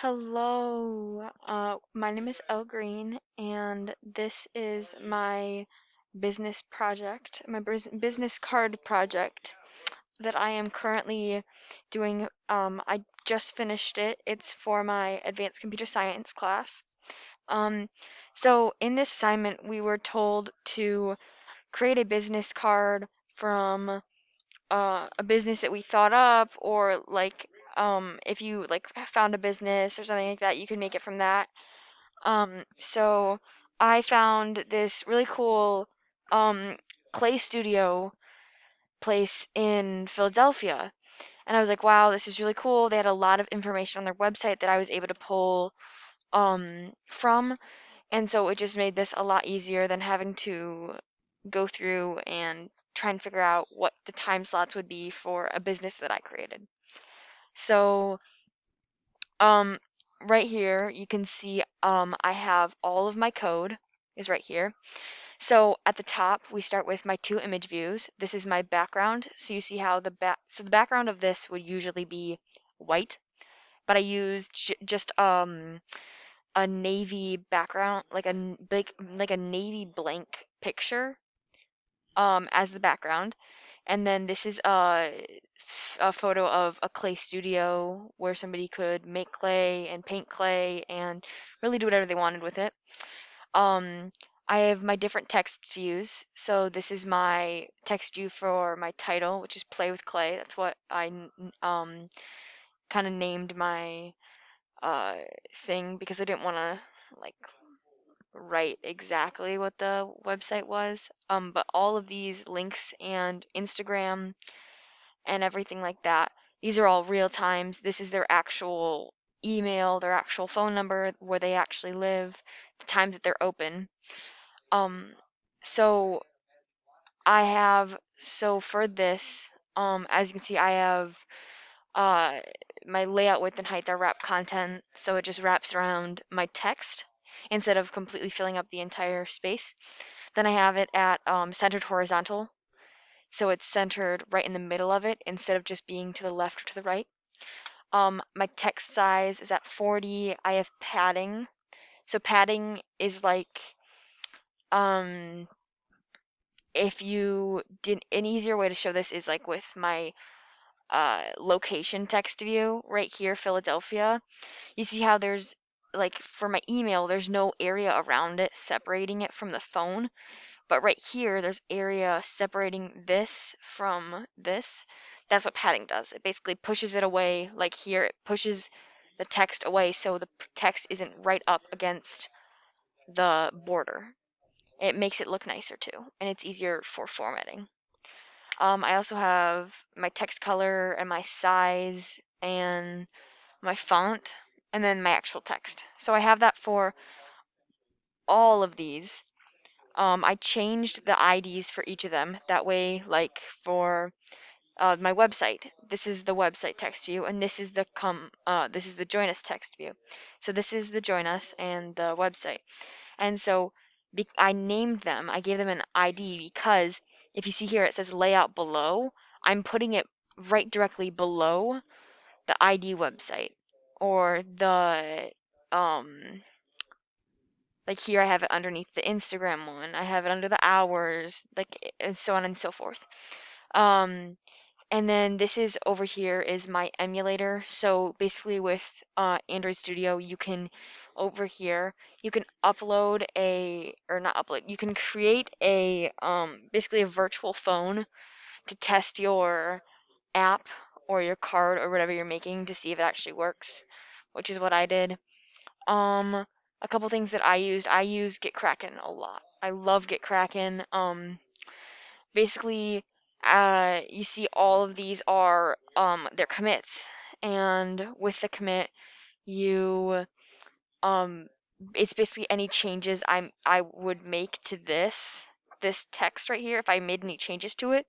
Hello, my name is Elle Green, and this is my business project, my business card project that I am currently doing. I just finished it. It's for my advanced computer science class. Um, so in this assignment, we were told to create a business card from a business that we thought up, or like if you like found a business or something like that, you can make it from that. So I found this really cool um clay studio place in Philadelphia, and I was like, wow, this is really cool. They had a lot of information on their website that I was able to pull from, and so it just made this a lot easier than having to go through and try and figure out what the time slots would be for a business that I created. So, um, right here, you can see I have all of my code is right here. So at the top, we start with my two image views. This is my background. So you see how the background of this would usually be white, but I used just a navy background, like like a navy blank picture as the background. And then this is a photo of a clay studio where somebody could make clay and paint clay and really do whatever they wanted with it. Um, I have my different text views. So this is my text view for my title, which is Play with Clay. That's what I kind of named my uh thing because I didn't want to like write exactly what the website was. But all of these links and Instagram and everything like that, these are all real times. This is their actual email, their actual phone number, where they actually live, the times that they're open. Um, so so for this, as you can see, I have uh, my layout width and height are wrap content, so it just wraps around my text instead of completely filling up the entire space. Then I have it at centered horizontal, so it's centered right in the middle of it instead of just being to the left or to the right. My text size is at 40. I have padding. So padding is like um, if you did an easier way to show this is like with my location text view right here, Philadelphia. You see how there's like for my email, there's no area around it separating it from the phone, but right here, there's area separating this from this. That's what padding does. It basically pushes it away. Like here, it pushes the text away so the text isn't right up against the border. It makes it look nicer too, and it's easier for formatting. I also have my text color and my size and my font and then my actual text. So I have that for all of these. I changed the IDs for each of them. That way, like for my website, this is the website text view, and this is the join us text view. So this is the join us and the website. And so I named them. I gave them an ID because if you see here, it says layout below. I'm putting it right directly below the ID website or the like here I have it underneath the Instagram one. I have it under the hours, like and so on and so forth. Um, and then this is over here is my emulator. So basically with Android Studio, you can over here you can upload or not upload. You can create a basically a virtual phone to test your app or your card or whatever you're making to see if it actually works, which is what I did. Um, a couple things that I use GitKraken a lot. I love GitKraken. Basically, you see all of these are they're commits, and with the commit, you um, it's basically any changes I would make to this text right here. If I made any changes to it,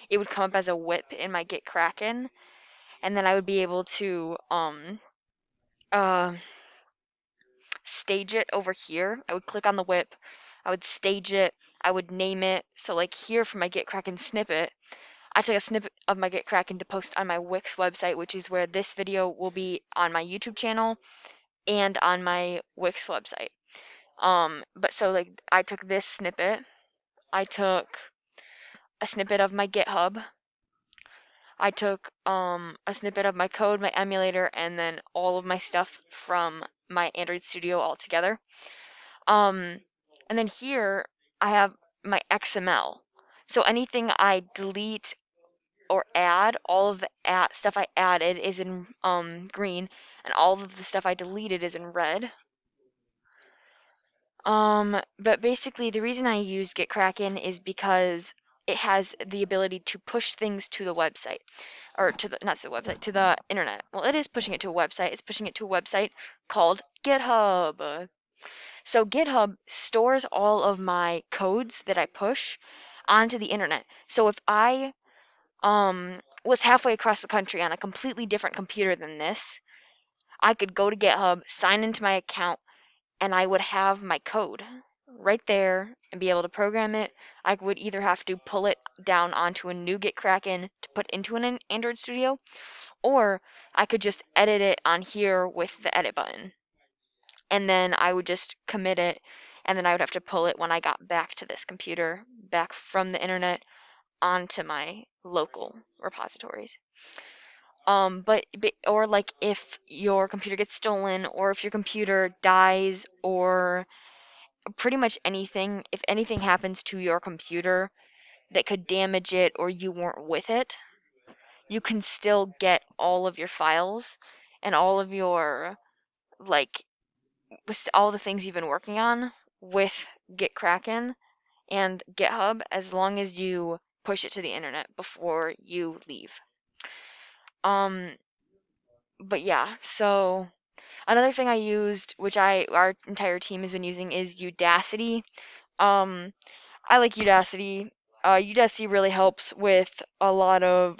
it would come up as a whip in my GitKraken, and then I would be able to uh stage it over here. I would click on the whip, I would stage it, I would name it. So like here for my GitKraken snippet, I took a snippet of my GitKraken to post on my Wix website, which is where this video will be on my YouTube channel, and on my Wix website. But so like I took this snippet, I took a snippet of my GitHub, I took a snippet of my code, my emulator, and then all of my stuff from my Android Studio all together. Um, and then here I have my XML. So anything I delete or add, all of the stuff I added is in green, and all of the stuff I deleted is in red. But basically the reason I use GitKraken is because it has the ability to push things to the website, or to the, not to the website, to the internet. Well, it is pushing it to a website. It's pushing it to a website called GitHub. So GitHub stores all of my codes that I push onto the internet. So if I was halfway across the country on a completely different computer than this, I could go to GitHub, sign into my account, and I would have my code right there and be able to program it. I would either have to pull it down onto a new GitKraken to put into an Android Studio, or I could just edit it on here with the edit button. And then I would just commit it, and then I would have to pull it when I got back to this computer, back from the internet onto my local repositories. Or like if your computer gets stolen, or if your computer dies, or pretty much anything, if anything happens to your computer that could damage it or you weren't with it, you can still get all of your files and all of your, like, all the things you've been working on with GitKraken and GitHub as long as you push it to the internet before you leave. Um, but yeah, so another thing I used, which our entire team has been using, is Udacity. Um, I like Udacity. Udacity really helps with a lot of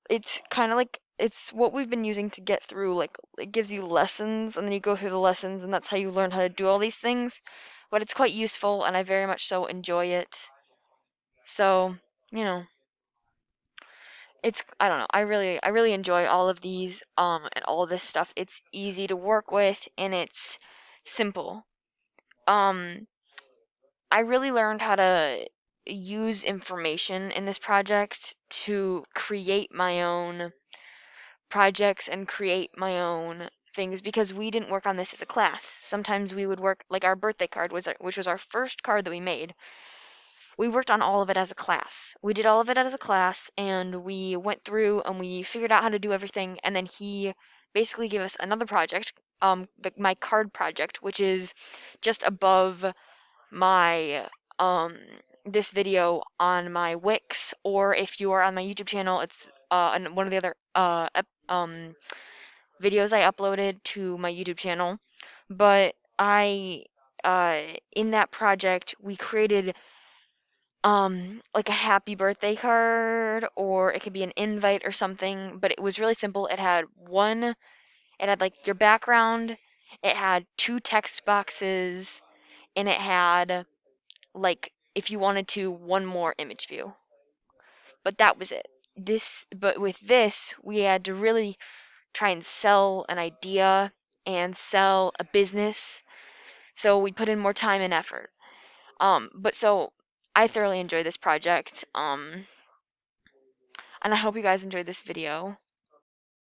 it's kind of like it's what we've been using to get through, like it gives you lessons and then you go through the lessons and that's how you learn how to do all these things. But it's quite useful and I very much so enjoy it. So, you know, it's I don't know. I really enjoy all of these and all of this stuff. It's easy to work with and it's simple. Um I really learned how to use information in this project to create my own projects and create my own things because we didn't work on this as a class. Sometimes we would work like our birthday card which was our first card that we made. We worked on all of it as a class. We did all of it as a class and we went through and we figured out how to do everything and then he basically gave us another project, my card project, which is just above my this video on my Wix, or if you are on my YouTube channel, it's one of the other videos I uploaded to my YouTube channel. But I in that project we created like a happy birthday card, or it could be an invite or something, but it was really simple. It had like your background, it had two text boxes, and it had like if you wanted to one more image view. But that was it. But with this, we had to really try and sell an idea and sell a business. So we put in more time and effort. But so I thoroughly enjoyed this project. And I hope you guys enjoyed this video.